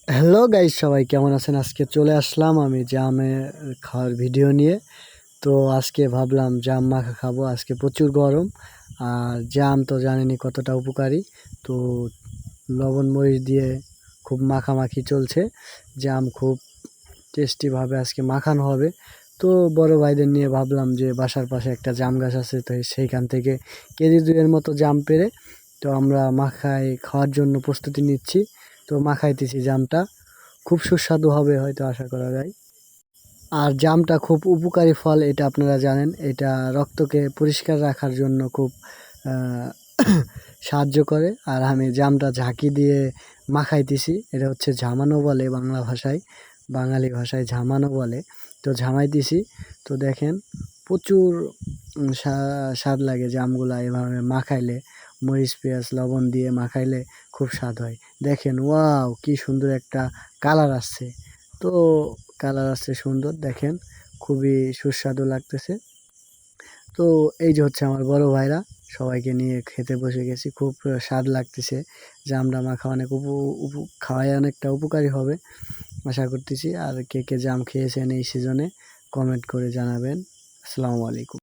Hello guys, সবাই কেমন আছেন? আজকে চলে আসলাম আমি জামে খাওয়ার ভিডিও নিয়ে। তো আজকে ভাবলাম জাম মাখা খাবো। আজকে প্রচুর গরম, আর জাম তো জানেনই কতটা উপকারী। তো লবণ মরিচ দিয়ে খুব মাখামাখি চলছে। জাম খুব টেস্টিভাবে আজকে মাখানো হবে। তো বড় ভাইদের নিয়ে ভাবলাম যে বাসার পাশে একটা জাম গাছ আছে, তো সেইখান থেকে কেজি দুইয়ের মতো জাম পেড়ে তো আমরা মাখায় খাওয়ার জন্য প্রস্তুতি নিচ্ছি। তো মাখাইতেছি জামটা, খুব সুস্বাদু হবে হয়তো আশা করা যায়। আর জামটা খুব উপকারী ফল, এটা আপনারা জানেন। এটা রক্তকে পরিষ্কার রাখার জন্য খুব আহ, সাহায্য করে। আর আমি জামটা ঝাঁকি দিয়ে মাখাইতেছি, এটা হচ্ছে ঝামানো বলে বাংলা ভাষায়, বাঙালি ভাষায় ঝামানো বলে। তো ঝামাইতেছি। তো দেখেন, প্রচুর স্বাদ লাগে জামগুলা এভাবে মাখাইলে। মরিচ পেঁয়াজ লবণ দিয়ে মাখাইলে খুব স্বাদ হয়। দেখেন, ওয়াও কি সুন্দর একটা কালার আসছে। তো কালার আসছে সুন্দর, দেখেন খুবই সুস্বাদু লাগতেছে। তো এই যে হচ্ছে আমার বড় ভাইরা, সবাইকে নিয়ে খেতে বসে গেছি। খুব স্বাদ লাগতেছে। জামটা মাখা অনেক খাওয়ায় অনেকটা উপকারী হবে আশা করতেছি। আর কে কে জাম খেয়েছেন এই সিজনে কমেন্ট করে জানাবেন। আসসালামু আলাইকুম।